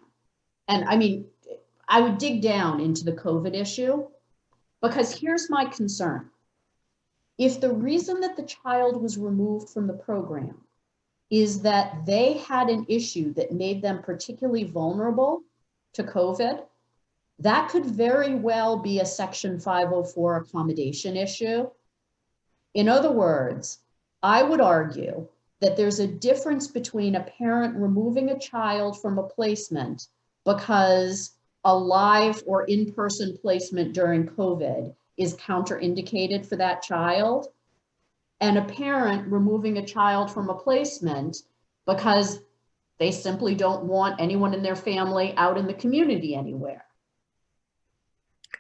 And I mean, I would dig down into the COVID issue, because here's my concern. If the reason that the child was removed from the program is that they had an issue that made them particularly vulnerable to COVID, that could very well be a Section 504 accommodation issue. In other words, I would argue that there's a difference between a parent removing a child from a placement because a live or in-person placement during COVID is counterindicated for that child, and a parent removing a child from a placement because they simply don't want anyone in their family out in the community anywhere.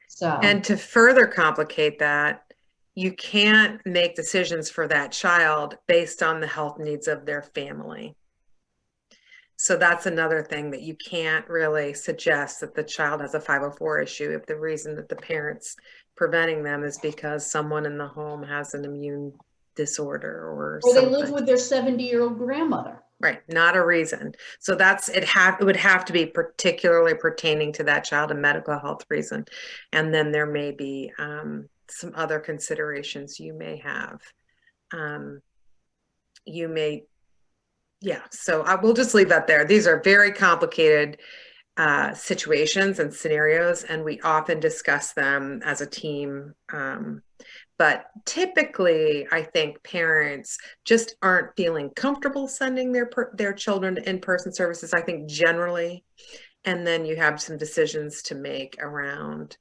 So, And to further complicate that, you can't make decisions for that child based on the health needs of their family. So that's another thing, that you can't really suggest that the child has a 504 issue if the reason that the parent's preventing them is because someone in the home has an immune disorder or they something. live with their 70-year-old grandmother. Right, not a reason. So that's it would have to be particularly pertaining to that child, a medical health reason. And then there may be some other considerations you may have. So I will just leave that there. These are very complicated situations and scenarios, and we often discuss them as a team. But typically, I think parents just aren't feeling comfortable sending their children to in-person services, I think, generally. And then you have some decisions to make around,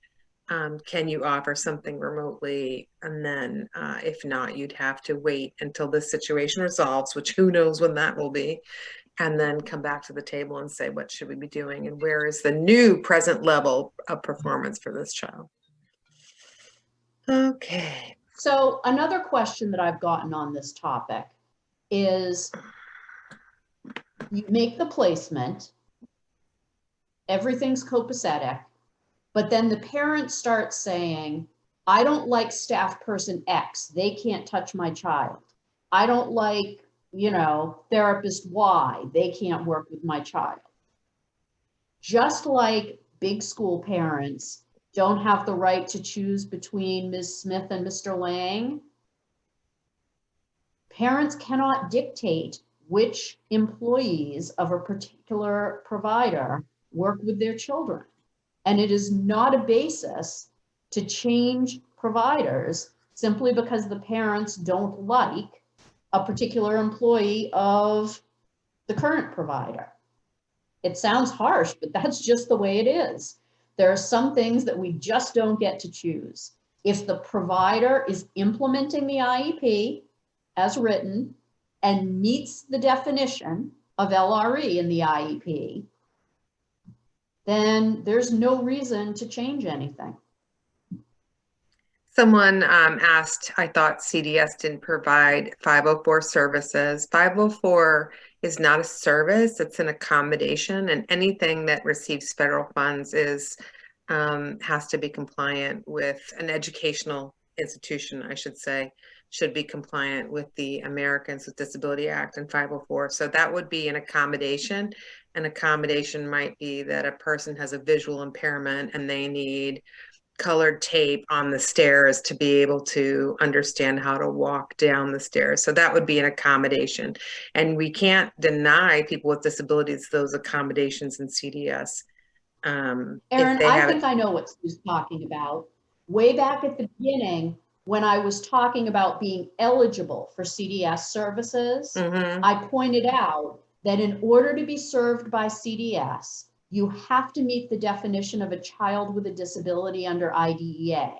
can you offer something remotely? And then if not, you'd have to wait until this situation resolves, which who knows when that will be, and then come back to the table and say, what should we be doing? And where is the new present level of performance for this child? Okay. So another question that I've gotten on this topic is, you make the placement, everything's copacetic, but then the parents start saying, I don't like staff person X, they can't touch my child. I don't like, therapist Y, they can't work with my child. Just like big school parents don't have the right to choose between Ms. Smith and Mr. Lang, parents cannot dictate which employees of a particular provider work with their children. And it is not a basis to change providers simply because the parents don't like a particular employee of the current provider. It sounds harsh, but that's just the way it is. There are some things that we just don't get to choose. If the provider is implementing the IEP as written and meets the definition of LRE in the IEP, then there's no reason to change anything. Someone asked, I thought CDS didn't provide 504 services. 504 is not a service, it's an accommodation, and anything that receives federal funds has to be compliant with an educational institution, I should say, should be compliant with the Americans with Disability Act and 504. So that would be an accommodation. An accommodation might be that a person has a visual impairment and they need colored tape on the stairs to be able to understand how to walk down the stairs. So that would be an accommodation. And we can't deny people with disabilities those accommodations in CDS. Erin, I think I know what Sue's talking about. Way back at the beginning, when I was talking about being eligible for CDS services, I pointed out that in order to be served by CDS, you have to meet the definition of a child with a disability under IDEA.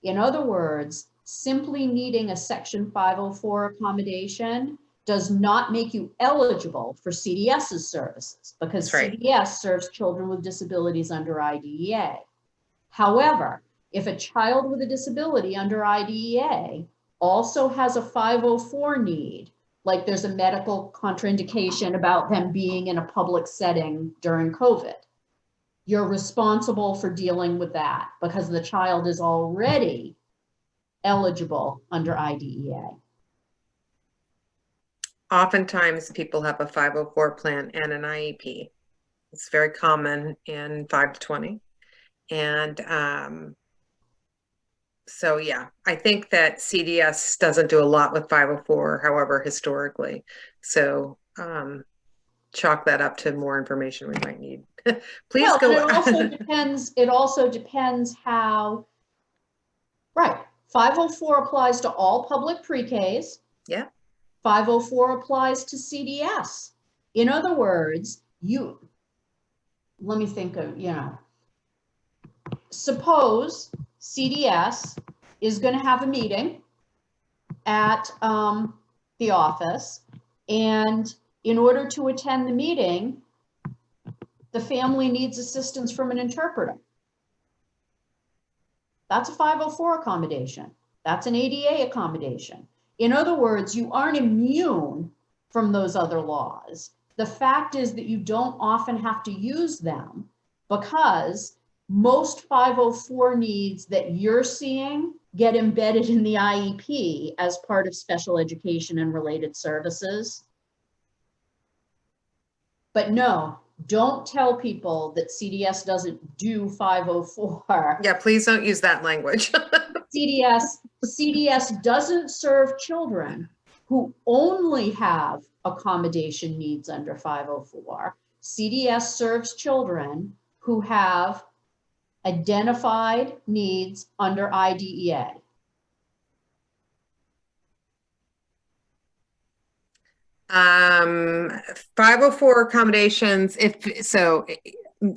In other words, simply needing a Section 504 accommodation does not make you eligible for CDS's services, because That's right. CDS serves children with disabilities under IDEA. However, if a child with a disability under IDEA also has a 504 need, like there's a medical contraindication about them being in a public setting during COVID, you're responsible for dealing with that because the child is already eligible under IDEA. Oftentimes people have a 504 plan and an IEP. It's very common in 5 to 20. And so, yeah, I think that CDS doesn't do a lot with 504, however, historically. So chalk that up to more information we might need. Please Well, go. and it also depends how, right, 504 applies to all public pre-Ks. Yeah. 504 applies to CDS. In other words, let me think of, suppose CDS is going to have a meeting at the office, and in order to attend the meeting, the family needs assistance from an interpreter. That's a 504 accommodation. That's an ADA accommodation. In other words, you aren't immune from those other laws. The fact is that you don't often have to use them because most 504 needs that you're seeing get embedded in the IEP as part of special education and related services. But no, don't tell people that CDS doesn't do 504. Yeah, please don't use that language. CDS doesn't serve children who only have accommodation needs under 504. CDS serves children who have identified needs under IDEA. Um, 504 accommodations,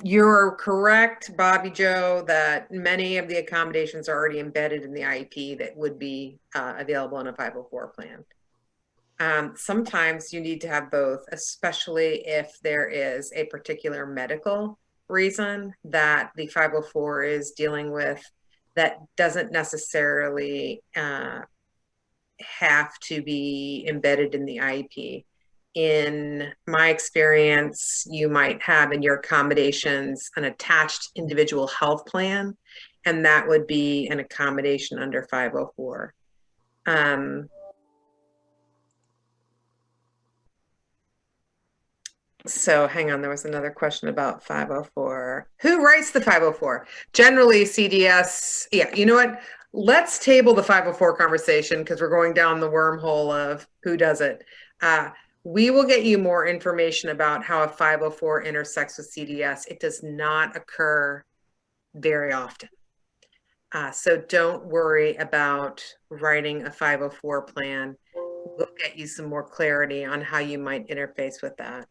you're correct, Bobby Joe, that many of the accommodations are already embedded in the IEP that would be available in a 504 plan. Sometimes you need to have both, especially if there is a particular medical reason that the 504 is dealing with that doesn't necessarily have to be embedded in the IEP. In my experience, you might have in your accommodations an attached individual health plan, and that would be an accommodation under 504. So hang on, there was another question about 504. Who writes the 504? Generally CDS, yeah, you know what? Let's table the 504 conversation because we're going down the wormhole of who does it. We will get you more information about how a 504 intersects with CDS. It does not occur very often. So don't worry about writing a 504 plan. We'll get you some more clarity on how you might interface with that.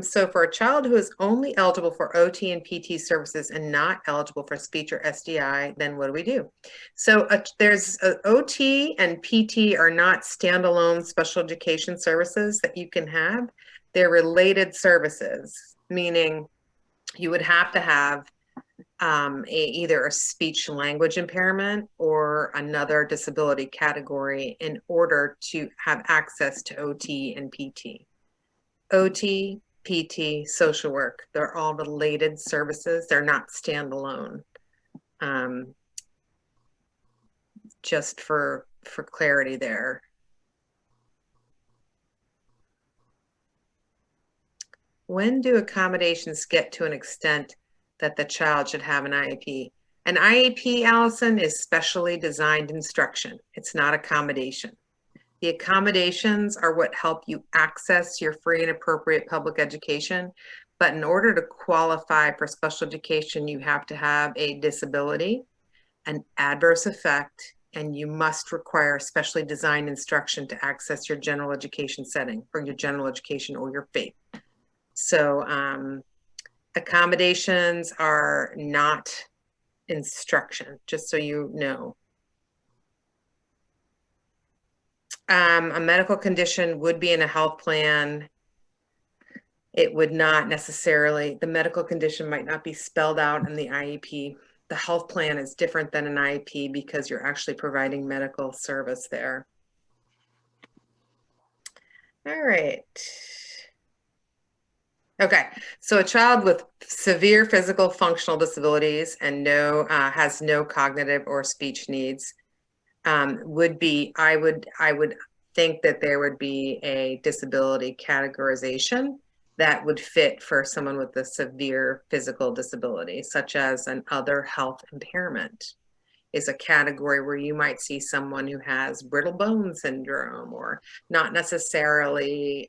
So for a child who is only eligible for OT and PT services and not eligible for speech or SDI, then what do we do? So there's OT and PT are not standalone special education services that you can have. They're related services, meaning you would have to have either a speech language impairment or another disability category in order to have access to OT and PT. OT, PT, social work, they're all related services. They're not standalone. Just for clarity there. When do accommodations get to an extent that the child should have an IEP? An IEP, Allison, is specially designed instruction. It's not accommodation. The accommodations are what help you access your free and appropriate public education. But in order to qualify for special education, you have to have a disability, an adverse effect, and you must require specially designed instruction to access your general education setting or your general education or your faith. So accommodations are not instruction, just so you know. A medical condition would be in a health plan. It would not necessarily, the medical condition might not be spelled out in the IEP. The health plan is different than an IEP because you're actually providing medical service there. All right. Okay, so a child with severe physical functional disabilities and has no cognitive or speech needs would be, I would think that there would be a disability categorization that would fit for someone with a severe physical disability, such as an other health impairment is a category where you might see someone who has brittle bone syndrome, or not necessarily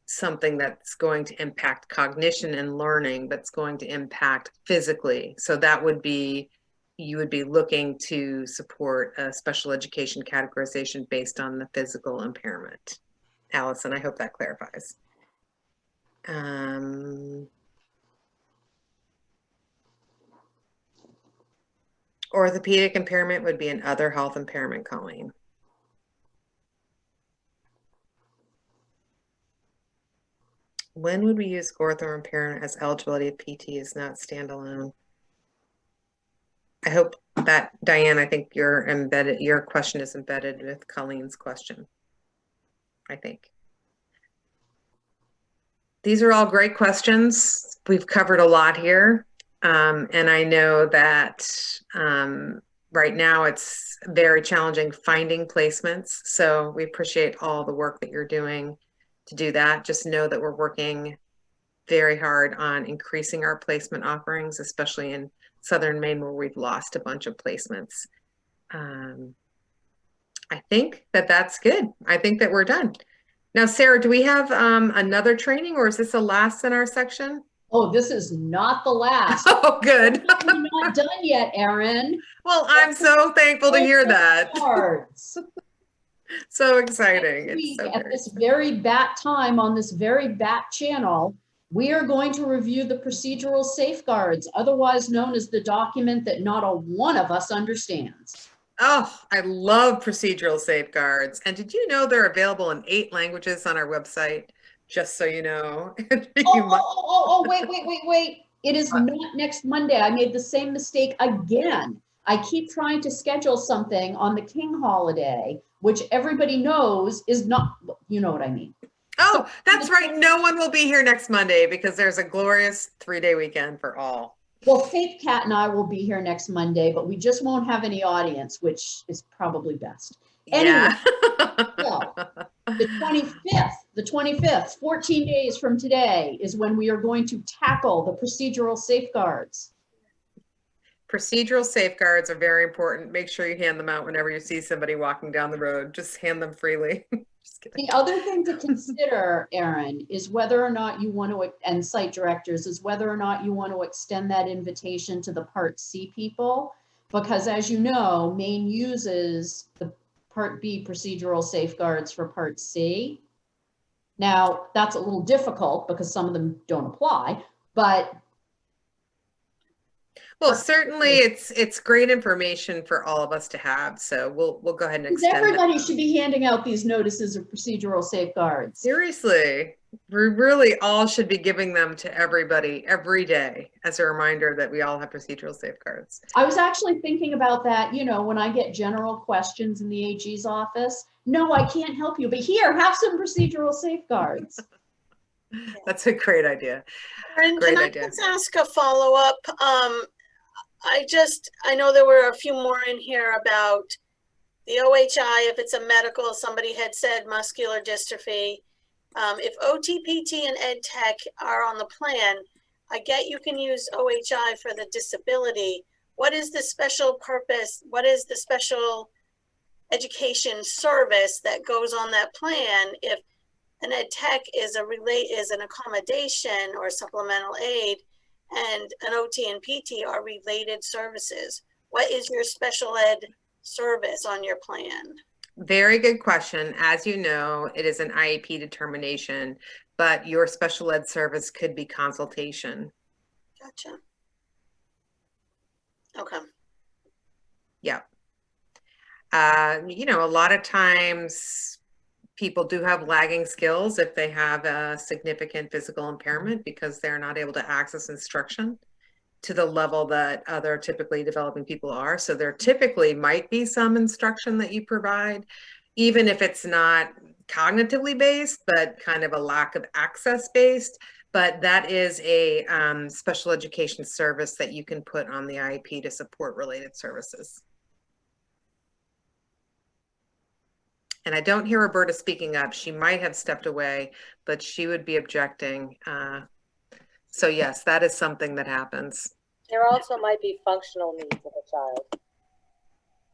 something that's going to impact cognition and learning, but it's going to impact physically. So that would be, you would be looking to support a special education categorization based on the physical impairment. Allison, I hope that clarifies. Orthopedic impairment would be an other health impairment, Colleen. When would we use ortho impairment as eligibility if PT is not standalone? I hope that, Diane, I think your question is embedded with Colleen's question, I think. These are all great questions. We've covered a lot here. And I know that right now it's very challenging finding placements. So we appreciate all the work that you're doing to do that. Just know that we're working very hard on increasing our placement offerings, especially in Southern Maine, where we've lost a bunch of placements. I think that that's good. I think that we're done. Now, Sarah, do we have another training, or is this the last in our section? Oh, this is not the last. Oh, good. We're not done yet, Erin. Well, I'm so thankful to hear that. Cards. So exciting. Next week, it's so at this very bat time on this very bat channel, we are going to review the procedural safeguards, otherwise known as the document that not a one of us understands. Oh, I love procedural safeguards. And did you know they're available in 8 languages on our website? Just so you know. Wait. It is not next Monday. I made the same mistake again. I keep trying to schedule something on the King holiday, which everybody knows is not, you know what I mean. Oh, that's right. No one will be here next Monday because there's a glorious 3-day weekend for all. Well, Faith Cat and I will be here next Monday, but we just won't have any audience, which is probably best. Anyway, so the 25th, 14 days from today is when we are going to tackle the procedural safeguards. Procedural safeguards are very important. Make sure you hand them out whenever you see somebody walking down the road. Just hand them freely. The other thing to consider, Erin, is whether or not you want to, and site directors, is whether or not you want to extend that invitation to the Part C people, because as you know, Maine uses the Part B procedural safeguards for Part C. Now, that's a little difficult because some of them don't apply, but well, certainly it's great information for all of us to have. So we'll go ahead and extend everybody should be handing out these notices of procedural safeguards. Seriously, we really all should be giving them to everybody every day as a reminder that we all have procedural safeguards. I was actually thinking about that, you know, when I get general questions in the AG's office. No, I can't help you, but here, have some procedural safeguards. That's a great idea. And can I just ask a follow-up? I know there were a few more in here about the OHI, if it's a medical, somebody had said muscular dystrophy. If OTPT and Ed Tech are on the plan, I get you can use OHI for the disability. What is the special purpose? What is the special education service that goes on that plan if an Ed Tech is an accommodation or supplemental aid, and an OT and PT are related services? What is your special ed service on your plan? Very good question. As you know, it is an IEP determination, but your special ed service could be consultation. Gotcha. Okay. Yeah. You know, a lot of times people do have lagging skills if they have a significant physical impairment because they're not able to access instruction to the level that other typically developing people are. So there typically might be some instruction that you provide, even if it's not cognitively based, but kind of a lack of access based. But that is a special education service that you can put on the IEP to support related services. And I don't hear Roberta speaking up. She might have stepped away, but she would be objecting. So yes, that is something that happens. There also might be functional needs of a child.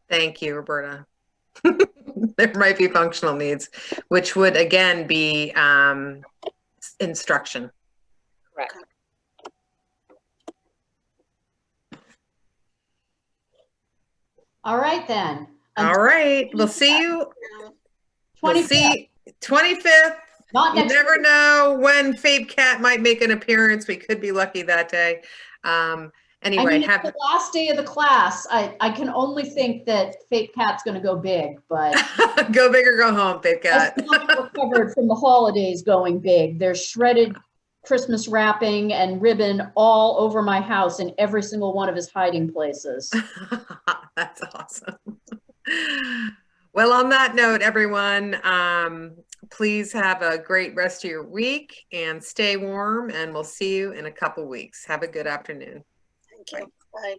Thank you, Roberta. There might be functional needs, which would again be instruction. Correct. All right, then. All right, we'll see you. We'll 25th. see 25th. Not You next never week. know when Fabe Cat might make an appearance. We could be lucky that day. Anyway, I mean, it's the last day of the class. I can only think that Fake Cat's going to go big, but go big or go home, Fabe I Cat. still haven't recovered from the holidays going big. There's shredded Christmas wrapping and ribbon all over my house in every single one of his hiding places. That's awesome. Well, on that note, everyone, please have a great rest of your week and stay warm, and we'll see you in a couple weeks. Have a good afternoon. Thank you. Bye.